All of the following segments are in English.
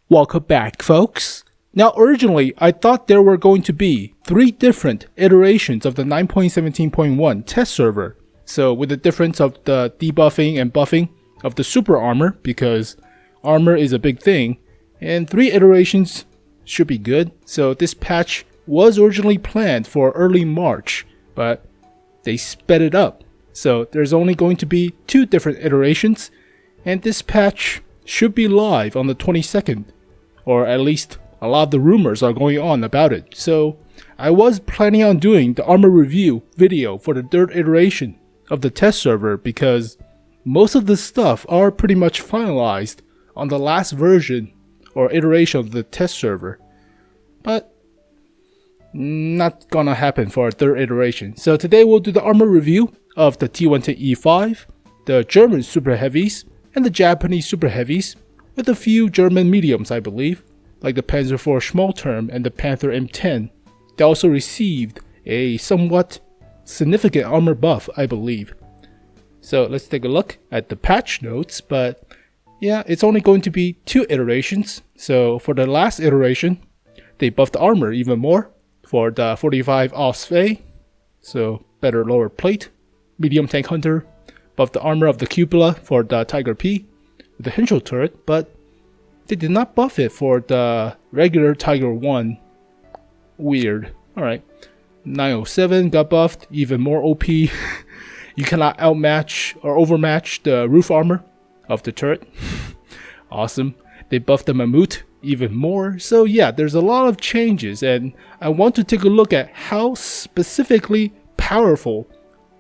Welcome back, folks. Now, originally, I thought there were going to be 3 different iterations of the 9.17.1 test server. So, with the difference of the debuffing and buffing of the super armor, because armor is a big thing, and 3 iterations should be good. So, this patch was originally planned for early March, but they sped it up. So, there's only going to be 2 different iterations, and this patch should be live on the 22nd. Or at least a lot of the rumors are going on about it. So I was planning on doing the armor review video for the 3rd iteration of the test server because most of the stuff are pretty much finalized on the last version or iteration of the test server. But not gonna happen for a 3rd iteration. So today we'll do the armor review of the T110E5, the German super heavies, and the Japanese super heavies, with a few German mediums, I believe, like the Pz.IV Schmalturm and the Panther M10. They also received a somewhat significant armor buff, I believe. So let's take a look at the patch notes, but yeah, it's only going to be 2 iterations. So for the last iteration, they buffed the armor even more for the Pz.IV Ausf, so better lower plate. Medium tank hunter buffed the armor of the cupola for the Tiger P with the Henschel turret, but they did not buff it for the regular Tiger 1. Weird. Alright. 907 got buffed, even more OP. You cannot outmatch or overmatch the roof armor of the turret. Awesome. They buffed the Mammut even more. So yeah, there's a lot of changes, and I want to take a look at how specifically powerful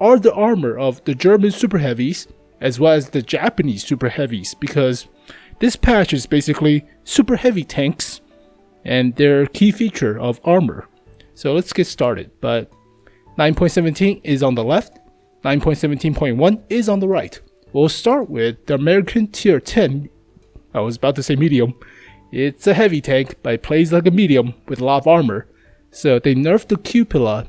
are the armor of the German super heavies as well as the Japanese super heavies, because this patch is basically super heavy tanks and their key feature of armor. So let's get started. But 9.17 is on the left, 9.17.1 is on the right. We'll start with the American tier 10. I was about to say medium. It's a heavy tank, but it plays like a medium with a lot of armor. So they nerfed the cupola.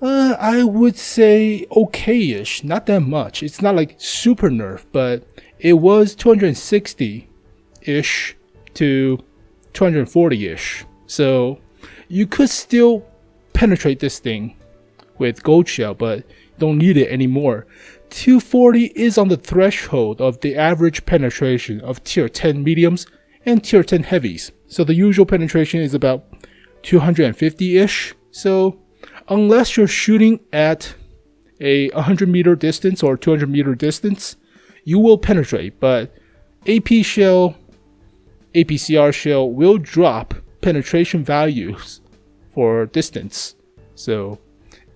I would say okay-ish, not that much. It's not like super nerf, but it was 260-ish to 240-ish. So you could still penetrate this thing with gold shell, but don't need it anymore. 240 is on the threshold of the average penetration of tier 10 mediums and tier 10 heavies. So the usual penetration is about 250-ish. So unless you're shooting at a 100 meter distance or 200 meter distance, you will penetrate, but AP shell, APCR shell will drop penetration values for distance. So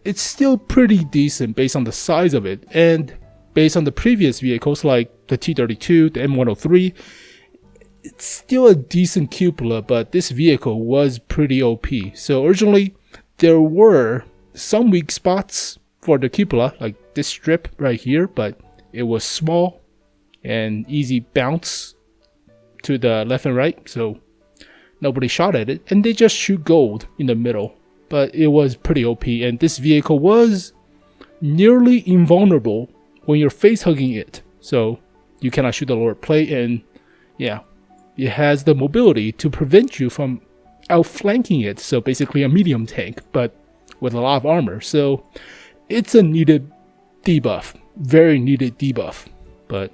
it's still pretty decent based on the size of it, and based on the previous vehicles like the T-32, the M103, it's still a decent cupola, but this vehicle was pretty OP. So originally, there were some weak spots for the cupola, like this strip right here, but it was small and easy bounce to the left and right, so nobody shot at it, and they just shoot gold in the middle. But it was pretty OP, and this vehicle was nearly invulnerable when you're face hugging it, so you cannot shoot the lower plate, and yeah, it has the mobility to prevent you from outflanking it. So basically a medium tank, but with a lot of armor. So it's a needed debuff, very needed debuff, but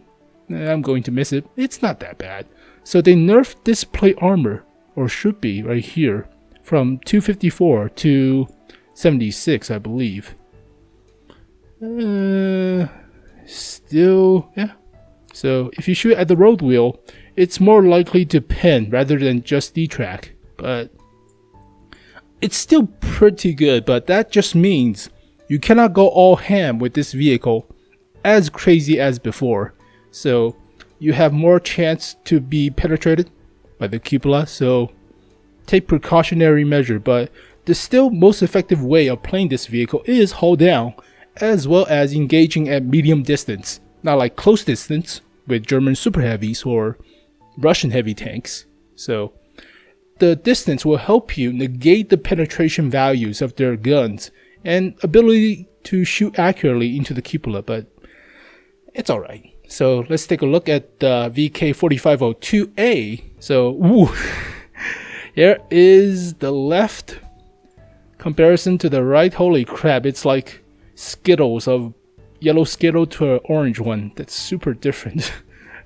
I'm going to miss it. It's not that bad. So they nerfed this plate armor, or should be right here, from 254 to 76, I believe. Still, yeah. So if you shoot at the road wheel, it's more likely to pen rather than just detrack, but it's still pretty good. But that just means you cannot go all ham with this vehicle as crazy as before. So you have more chance to be penetrated by the cupola, so take precautionary measure. But the still most effective way of playing this vehicle is hold down, as well as engaging at medium distance, not like close distance with German super heavies or Russian heavy tanks. So the distance will help you negate the penetration values of their guns and ability to shoot accurately into the cupola. But It's alright. So let's take a look at the VK4502A. So, woo, here is the left comparison to the right. Holy crap, it's like Skittles, of yellow Skittle to an orange one. That's super different.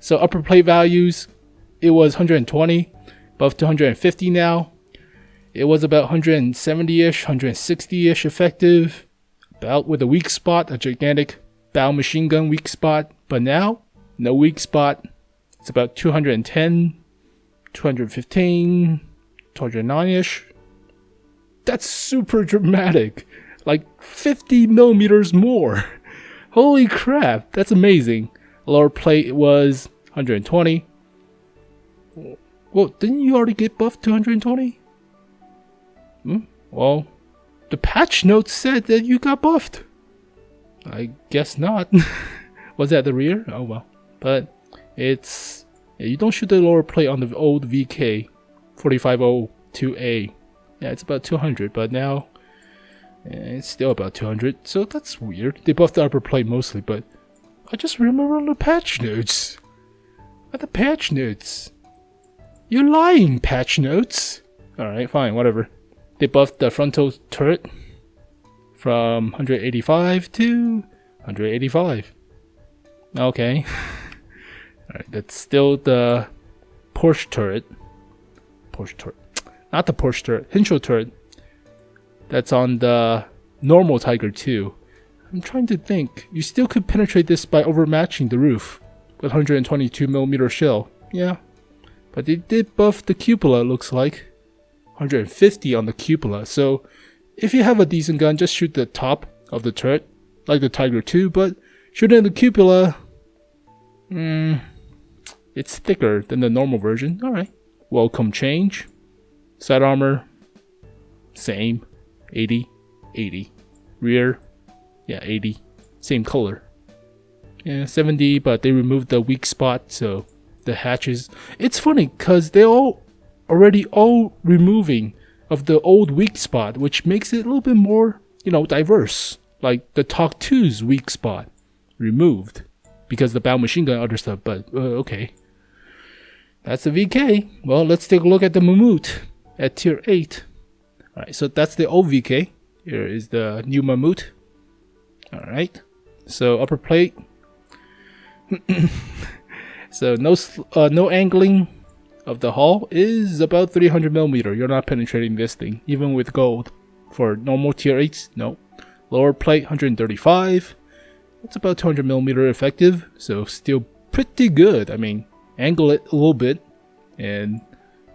So upper plate values, it was 120, buffed to 150 now. It was about 170-ish, 160-ish effective, about with a weak spot, a gigantic bow machine gun weak spot. But now, no weak spot. It's about 210, 215, 209-ish. That's super dramatic. Like 50 millimeters more. Holy crap, that's amazing. Lower plate was 120. Well, didn't you already get buffed to 120? Well, the patch notes said that you got buffed. I guess not. Was that the rear? Oh well. But it's... yeah, you don't shoot the lower plate on the old VK 4502A. Yeah, it's about 200, but now it's still about 200. So that's weird. They buffed the upper plate mostly, but I just remember on the patch notes. At the patch notes. You're lying, patch notes. Alright, fine, whatever. They buffed the frontal turret from 185 to 185. Okay. Alright, that's still the Porsche turret. Porsche turret. Not the Porsche turret. Hinchel turret. That's on the normal Tiger 2. I'm trying to think. You still could penetrate this by overmatching the roof with 122mm shell. Yeah. But they did buff the cupola, looks like. 150 on the cupola. So if you have a decent gun, just shoot the top of the turret, like the Tiger 2. But shooting the cupola, it's thicker than the normal version. Alright. Welcome change. Side armor, same. 80, 80. Rear, yeah, 80. Same color. Yeah, 70, but they removed the weak spot, so the hatches. It's funny, because they all removing of the old weak spot, which makes it a little bit more, diverse. Like the Talk 2's weak spot removed because the bow machine gun, other stuff, but okay. That's the VK. Well, let's take a look at the Mammut at tier 8. Alright, so that's the old VK. Here is the new Mammut. Alright, so upper plate. So no angling of the hull is about 300mm. You're not penetrating this thing, even with gold. For normal tier 8s, no. Lower plate, 135. It's about 200mm effective, so still pretty good. I mean, angle it a little bit, and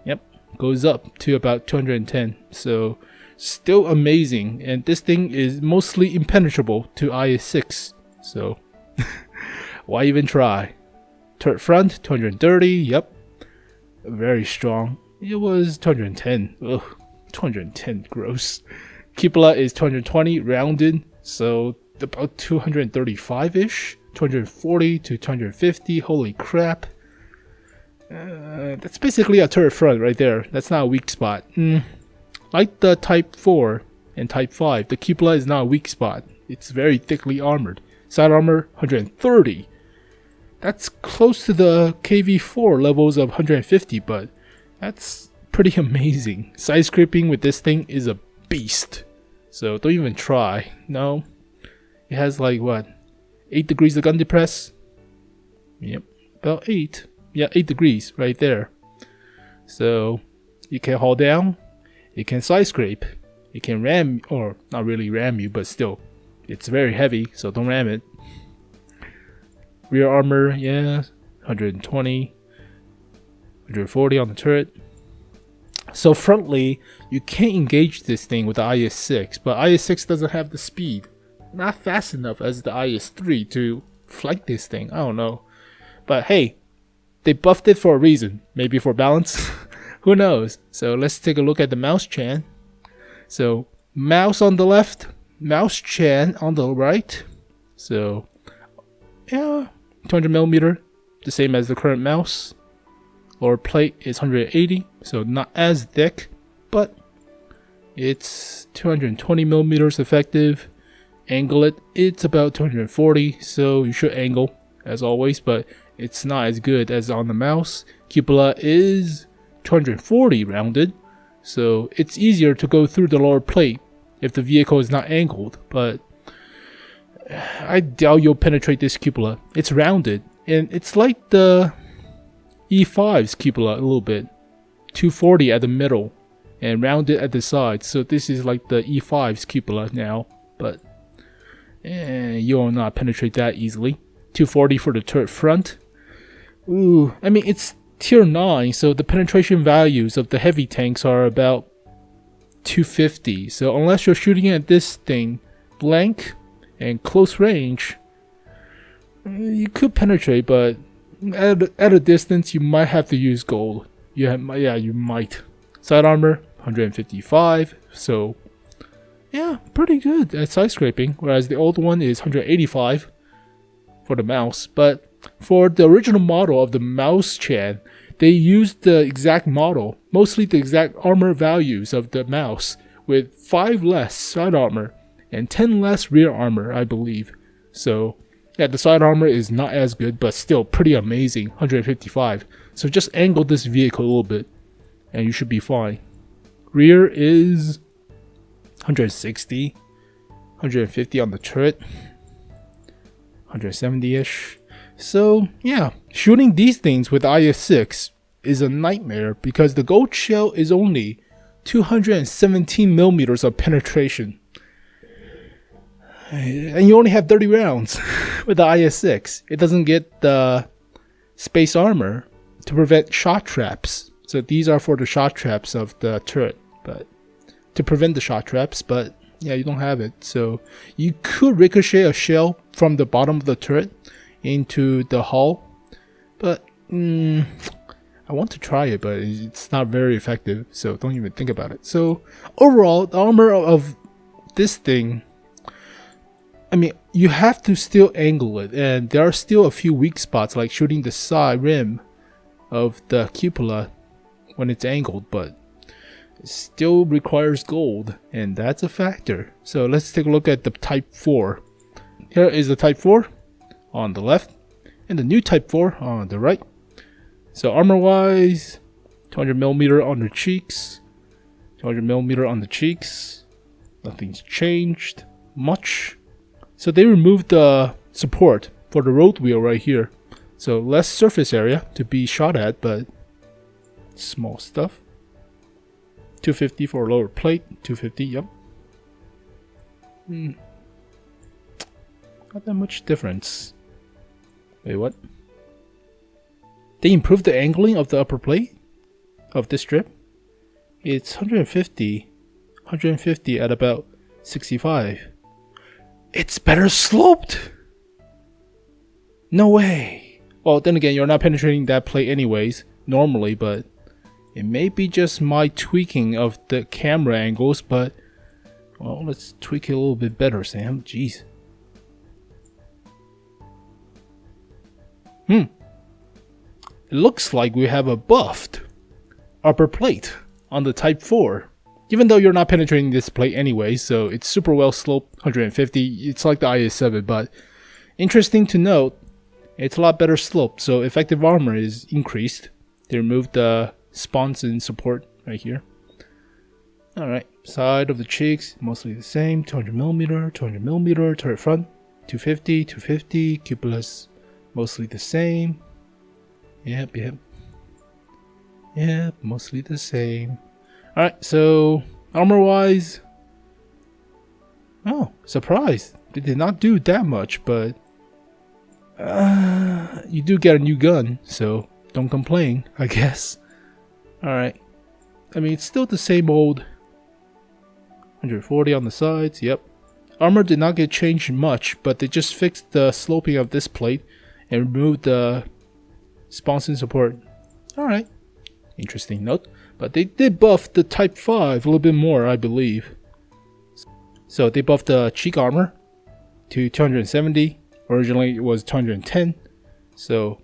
yep, goes up to about 210. So still amazing, and this thing is mostly impenetrable to IS-6. So why even try? Turret front, 230. Yep. Very strong. It was 210. Ugh, 210, gross. Cupola is 220, rounded, so about 235-ish. 240 to 250, holy crap. That's basically a turret front right there. That's not a weak spot. Like the Type 4 and Type 5, the cupola is not a weak spot. It's very thickly armored. Side armor, 130. That's close to the KV4 levels of 150, but that's pretty amazing. Side scraping with this thing is a beast. So don't even try. No. It has like what? 8 degrees of gun depress? Yep. About 8. Yeah, 8 degrees right there. So you can haul down. It can side scrape. It can ram, or not really ram you, but still. It's very heavy, so don't ram it. Rear armor, yeah, 120, 140 on the turret. So frontally, you can't engage this thing with the IS-6, but IS-6 doesn't have the speed. Not fast enough as the IS-3 to flank this thing, I don't know. But hey, they buffed it for a reason, maybe for balance, who knows. So let's take a look at the mouse chan. So mouse on the left, mouse chan on the right. So yeah, 200mm, the same as the current mouse. Lower plate is 180, so not as thick, but it's 220mm effective. Angle it, it's about 240, so you should angle. as always, but it's not as good as on the mouse. Cupola is 240 rounded, so it's easier to go through the lower plate if the vehicle is not angled, but I doubt you'll penetrate this cupola. It's rounded, and it's like the E5's cupola a little bit. 240 at the middle and rounded at the sides, so this is like the E5's cupola now, but you will not penetrate that easily. 240 for the turret front. Ooh, I mean, it's tier 9, so the penetration values of the heavy tanks are about 250, so unless you're shooting at this thing blank and close range, you could penetrate, but at a distance you might have to use gold. Yeah, you might. Side armor 155, so yeah, pretty good at side scraping, whereas the old one is 185 for the mouse. But for the original model of the Mauschen, they used the exact model, mostly the exact armor values of the mouse, with 5 less side armor and 10 less rear armor, I believe. So yeah, the side armor is not as good, but still pretty amazing, 155. So just angle this vehicle a little bit, and you should be fine. Rear is 160, 150 on the turret, 170-ish. So yeah, shooting these things with IS-6 is a nightmare because the gold shell is only 217 millimeters of penetration. And you only have 30 rounds with the IS-6. It doesn't get the space armor to prevent shot traps. So these are for the shot traps of the turret, but to prevent the shot traps, but yeah, you don't have it. So you could ricochet a shell from the bottom of the turret into the hull, but I want to try it, but it's not very effective, so don't even think about it. So overall, the armor of this thing, I mean, you have to still angle it, and there are still a few weak spots, like shooting the side rim of the cupola when it's angled, but it still requires gold, and that's a factor. So let's take a look at the Type 4. Here is the Type 4 on the left, and the new Type 4 on the right. So armor wise, 200mm on the cheeks, 200mm on the cheeks. Nothing's changed much. So they removed the support for the road wheel right here. So less surface area to be shot at, but small stuff. 250 for lower plate, 250, yep. Not that much difference. Wait, what? They improved the angling of the upper plate of this strip. It's 150 at about 65. It's better sloped! No way! Well, then again, you're not penetrating that plate anyways, normally, but it may be just my tweaking of the camera angles, but well, let's tweak it a little bit better, Sam. Jeez. It looks like we have a buffed upper plate on the Type 4. Even though you're not penetrating this plate anyway, so it's super well sloped, 150. It's like the IS-7, but interesting to note, it's a lot better sloped, so effective armor is increased. They removed the sponson support right here. Alright, side of the cheeks, mostly the same, 200mm, 200mm, turret front, 250, 250, cupola's mostly the same. Yep, mostly the same. Alright, so armor wise, oh, surprise, they did not do that much, but you do get a new gun, so don't complain, I guess. Alright, I mean, it's still the same old 140 on the sides, yep. Armor did not get changed much, but they just fixed the sloping of this plate and removed the sponson support. Alright, interesting note. But they did buff the Type 5 a little bit more, I believe. So they buffed the cheek armor to 270. Originally it was 210. So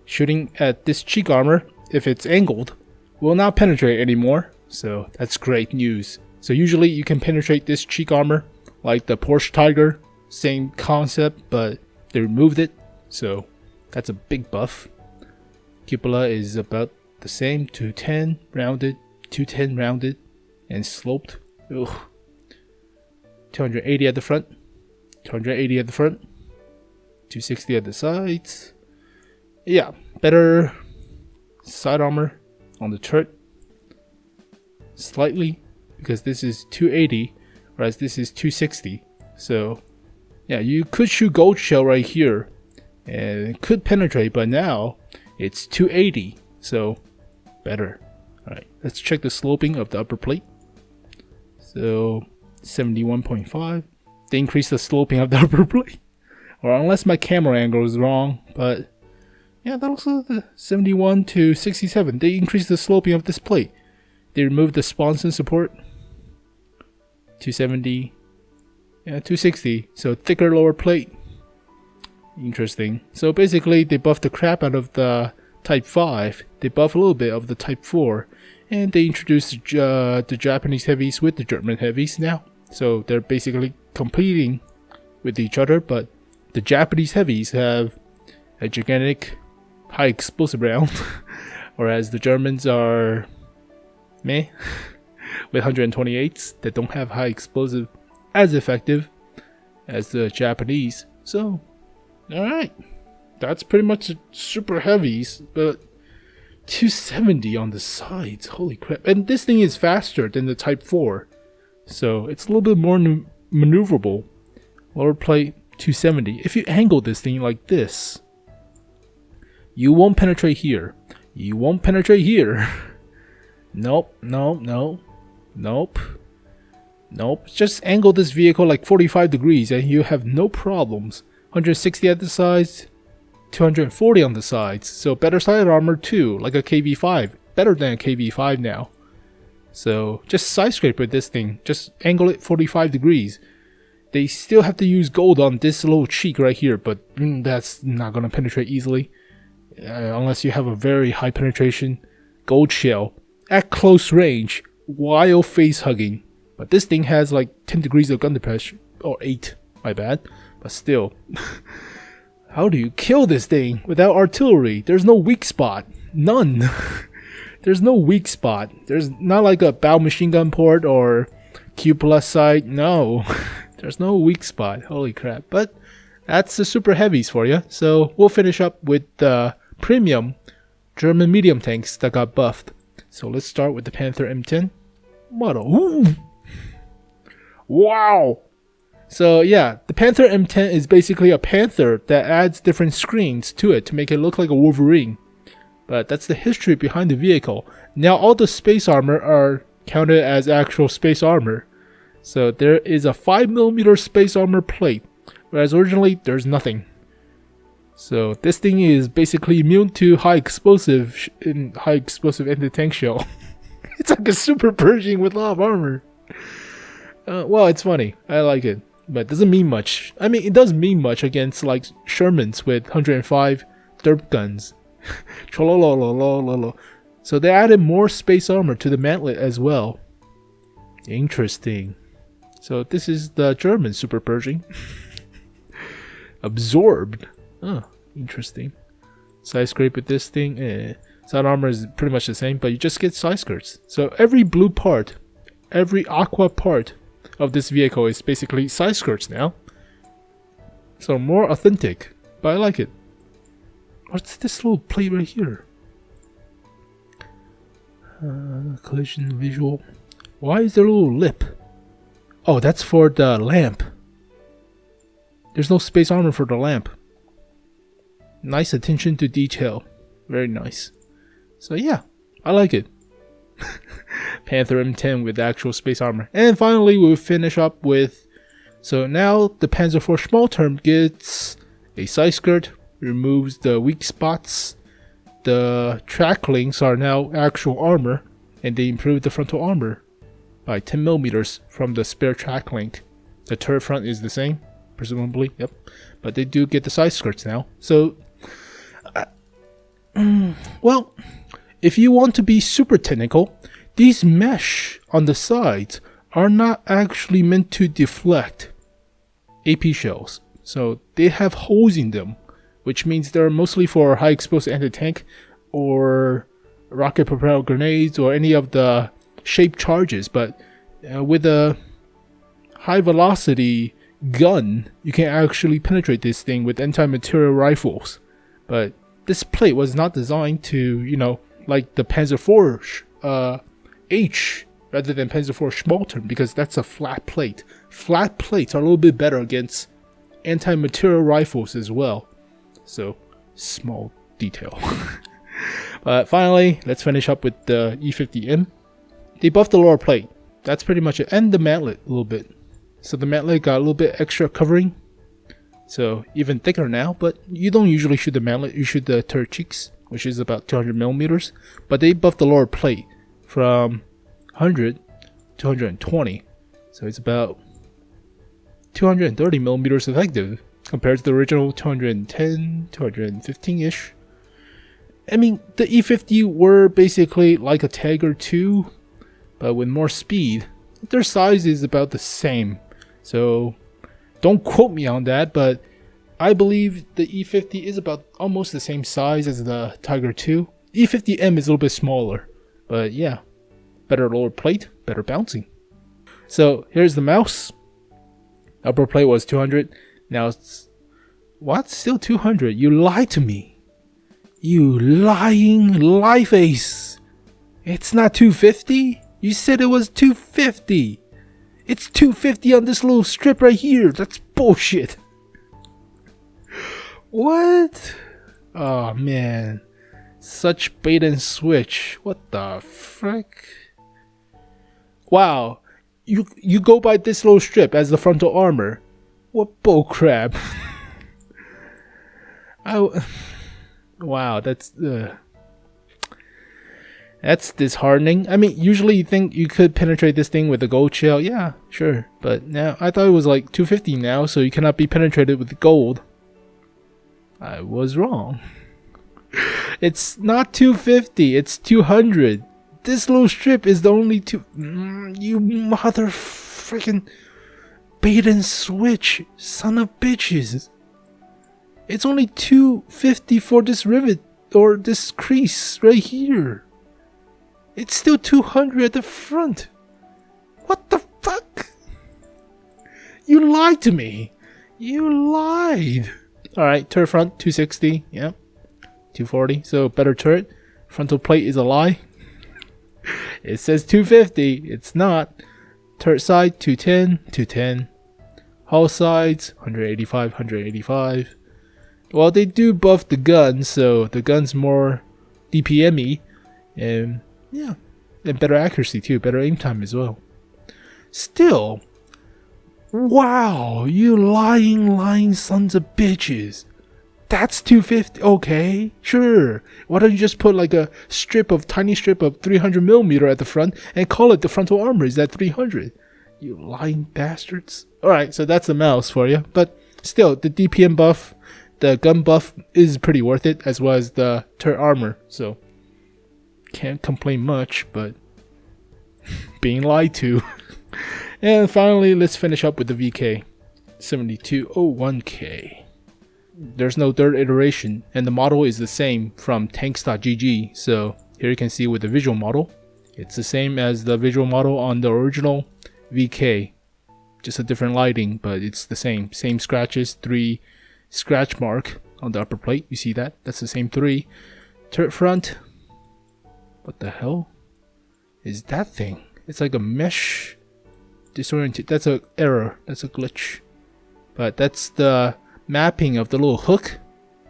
shooting at this cheek armor, if it's angled, will not penetrate anymore. So that's great news. So usually you can penetrate this cheek armor like the Porsche Tiger, same concept, but they removed it. So That's a big buff. Cupola is about the same, 210 rounded, 210 rounded, and sloped. Ugh. 280 at the front, 280 at the front, 260 at the sides. Yeah, better side armor on the turret. Slightly, because this is 280, whereas this is 260. So, yeah, you could shoot gold shell right here, and it could penetrate, but now it's 280, so better. Alright, let's check the sloping of the upper plate. So 71.5. They increase the sloping of the upper plate. Or unless my camera angle is wrong, but yeah, that also the 71 to 67. They increase the sloping of this plate. They remove the sponson support. 270. Yeah, 260. So thicker lower plate. Interesting. So basically they buff the crap out of the Type 5. They buff a little bit of the Type 4. And they introduced the Japanese heavies with the German heavies now. So they're basically competing with each other, but the Japanese heavies have a gigantic high explosive round, whereas the Germans are meh with 128s that don't have high explosive as effective as the Japanese. So, alright, that's pretty much the super heavies, but 270 on the sides, holy crap. And this thing is faster than the Type 4, so it's a little bit more maneuverable. Lower plate 270. If you angle this thing like this, you won't penetrate here. You won't penetrate here. Nope, nope. Just angle this vehicle like 45 degrees and you have no problems. 160 at the sides, 240 on the sides. So better side armor too, like a KV5. Better than a KV5 now. So just side scrape with this thing. Just angle it 45 degrees. They still have to use gold on this little cheek right here, but that's not going to penetrate easily. Unless you have a very high penetration gold shell at close range while face hugging. But this thing has like 10 degrees of gun depression, or 8, my bad. But still, how do you kill this thing without artillery? There's no weak spot. None. There's no weak spot. There's not like a bow machine gun port or Q plus sight. No. There's no weak spot. Holy crap. But that's the super heavies for you. So we'll finish up with the premium German medium tanks that got buffed. So let's start with the Panther M10 model. Ooh. Wow. So yeah, the Panther M10 is basically a Panther that adds different screens to it to make it look like a Wolverine. But that's the history behind the vehicle. Now all the space armor are counted as actual space armor. So there is a 5mm space armor plate, whereas originally there's nothing. So this thing is basically immune to high explosive anti-tank shell. It's like a super Pershing with a lot of armor. Well, it's funny. I like it, but it doesn't mean much. I mean, it does mean much against like Shermans with 105 derp guns. So they added more space armor to the mantlet as well. Interesting. So this is the German Super Pershing. Absorbed. Oh, interesting. Side scrape with this thing. Side armor is pretty much the same, but you just get side skirts. So every blue part, every aqua part of this vehicle is basically side skirts now. So more authentic, but I like it. What's this little plate right here? Collision visual. Why is there a little lip? Oh, that's for the lamp. There's no space armor for the lamp. Nice attention to detail. Very nice. So yeah, I like it. Panther M10 with actual space armor. And finally we'll finish up with... So now the Pz.IV Schmalturm gets a side skirt, removes the weak spots. The track links are now actual armor, and they improve the frontal armor by 10mm from the spare track link. The turret front is the same, presumably, yep. But they do get the side skirts now. So, well, if you want to be super technical, these mesh on the sides are not actually meant to deflect AP shells. So they have holes in them which means they're mostly for high explosive anti-tank or rocket propelled grenades or any of the shaped charges. But with a high velocity gun, you can actually penetrate this thing with anti-material rifles. But this plate was not designed to, like the Pz.IV H rather than Pz.IV Schmalturm, because that's a flat plate. Flat plates are a little bit better against anti-material rifles as well. So, small detail. But finally, let's finish up with the E50M. They buffed the lower plate. That's pretty much it. And the mantlet a little bit. So the mantlet got a little bit extra covering. So even thicker now, but you don't usually shoot the mantlet, you shoot the turret cheeks, which is about 200 millimeters. But they buffed the lower plate from 100 to 120. So it's about 230 millimeters effective compared to the original 210, 215-ish. I mean, the E50 were basically like a Tiger 2, but with more speed. Their size is about the same. So don't quote me on that, but I believe the E50 is about almost the same size as the Tiger 2. E50M is a little bit smaller, but yeah, better lower plate, better bouncing. So here's the mouse. Upper plate was 200. Now it's what? Still 200? You lied to me. You lying life ace. It's not 250. You said it was 250. It's 250 on this little strip right here. That's bullshit. What? Oh man. Such bait and switch. What the frick? Wow. You go by this little strip as the frontal armor. What bullcrap. Wow, that's disheartening. I mean, usually you think you could penetrate this thing with a gold shell. Yeah, sure. But now, I thought it was like 250 now, so you cannot be penetrated with gold. I was wrong. It's not 250, it's 200. This little strip is the only two. You mother freaking bait and switch, son of bitches. It's only 250 for this rivet, or this crease right here. It's still 200 at the front. What the fuck? You lied to me. You lied. Alright, turret front, 260. Yep. 240. So, better turret. Frontal plate is a lie. It says 250. It's not. Turret side, 210. 210. Hull sides, 185. 185. Well, they do buff the gun, so the gun's more DPM-y. And yeah, and better accuracy too, better aim time as well. Still, wow, you lying sons of bitches. That's 250, okay, sure. Why don't you just put like a tiny strip of 300mm at the front and call it the frontal armor is at 300? You lying bastards. Alright, so that's the mouse for you. But still, the DPM buff, the gun buff is pretty worth it, as well as the turret armor. So, can't complain much, but being lied to. And finally, let's finish up with the VK 7201K. There's no third iteration, and the model is the same from tanks.gg. So here you can see with the visual model, it's the same as the visual model on the original VK, just a different lighting, but it's the same scratches, 3 scratch mark on the upper plate. You see that? That's the same 3. Turret front. What the hell is that thing? It's like a mesh disoriented. That's an error. That's a glitch. But that's the mapping of the little hook.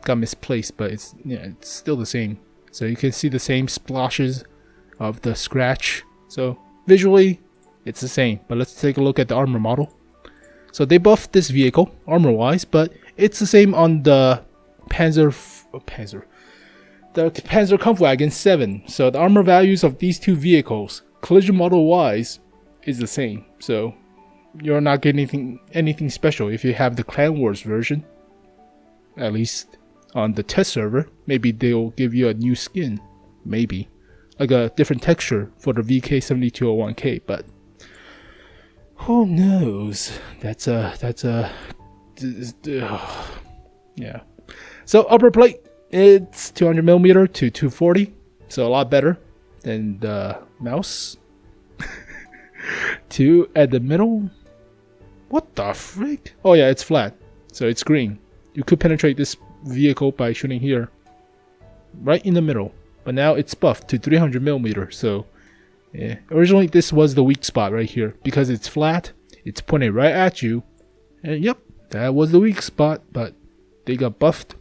Got misplaced, but it's still the same. So you can see the same splashes of the scratch. So visually, it's the same. But let's take a look at the armor model. So they buffed this vehicle armor-wise, but it's the same on the Pz.Kpfw 7. So the armor values of these two vehicles, collision model wise, is the same. So you're not getting anything special if you have the Clan Wars version. At least on the test server. Maybe they'll give you a new skin. Maybe. Like a different texture for the VK7201K, but who knows? Yeah. So upper plate, it's 200mm to 240, so a lot better than the mouse. 2 at the middle. What the frick? Oh yeah, it's flat, so it's green. You could penetrate this vehicle by shooting here, right in the middle. But now it's buffed to 300mm, so yeah. Originally this was the weak spot right here. Because it's flat, it's pointed right at you. And yep, that was the weak spot, but they got buffed.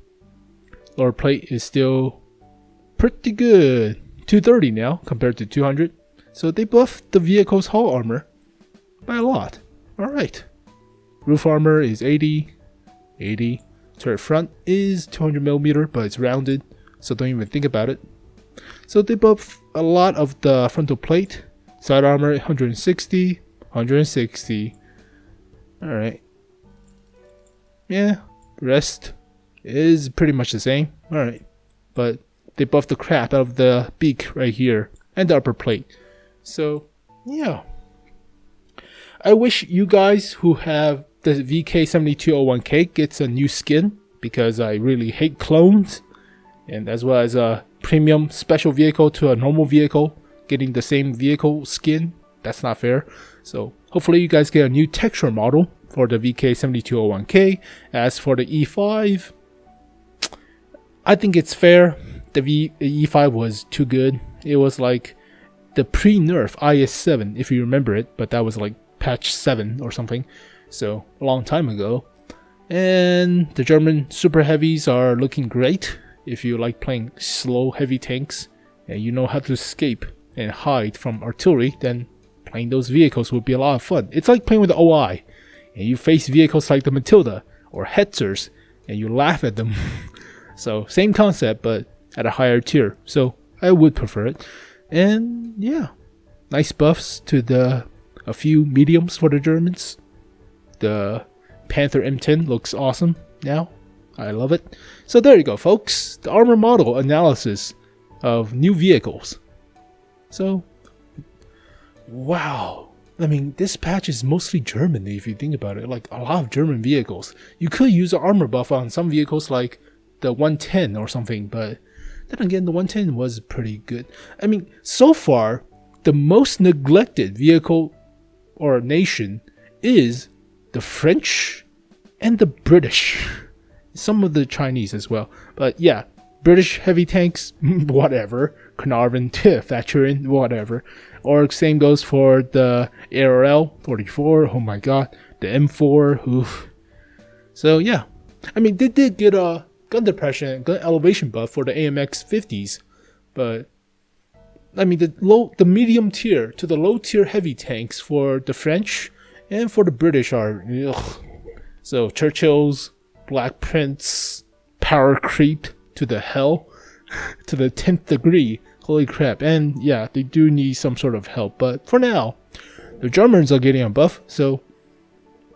Lower plate is still pretty good. 230 now compared to 200. So they buffed the vehicle's hull armor by a lot. Alright. Roof armor is 80. 80. Turret front is 200mm, but it's rounded, so don't even think about it. So they buff a lot of the frontal plate. Side armor 160. 160. Alright. Yeah, rest is pretty much the same. Alright. But they buffed the crap out of the beak right here and the upper plate. So, yeah. I wish you guys who have the VK7201K gets a new skin, because I really hate clones, and as well as a premium special vehicle to a normal vehicle getting the same vehicle skin. That's not fair. So hopefully you guys get a new texture model for the VK7201K. As for the E5, I think it's fair. The E5 was too good. It was like the pre-nerf IS-7, if you remember it, but that was like patch 7 or something, so a long time ago. And the German super heavies are looking great. If you like playing slow heavy tanks and you know how to escape and hide from artillery, then playing those vehicles would be a lot of fun. It's like playing with the OI and you face vehicles like the Matilda or Hetzers and you laugh at them. So same concept, but at a higher tier, so I would prefer it. And yeah, nice buffs to a few mediums for the Germans. The Panther M10 looks awesome now. I love it. So there you go, folks. The armor model analysis of new vehicles. So, wow. I mean, this patch is mostly German if you think about it. Like, a lot of German vehicles. You could use an armor buff on some vehicles like the 110 or something, but then again, the 110 was pretty good. I mean, so far, the most neglected vehicle or nation is the French and the British. Some of the Chinese as well. But yeah, British heavy tanks, whatever. Carnarvon, Thatcherin, whatever. Or same goes for the ARL 44. Oh my god. The M4. Oof. So yeah. I mean, they did get a gun depression and gun elevation buff for the AMX 50s. But I mean, the medium tier to the low tier heavy tanks for the French and for the British are ugh. So Churchill's, Black Prince, power creep to the hell, to the 10th degree. Holy crap. And yeah, they do need some sort of help. But for now, the Germans are getting a buff, so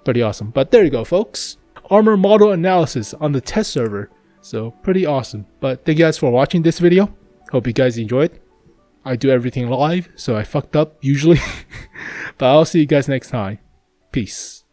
pretty awesome. But there you go, folks. Armor model analysis on the test server. So pretty awesome. But thank you guys for watching this video. Hope you guys enjoyed. I do everything live, so I fucked up usually. But I'll see you guys next time. Peace.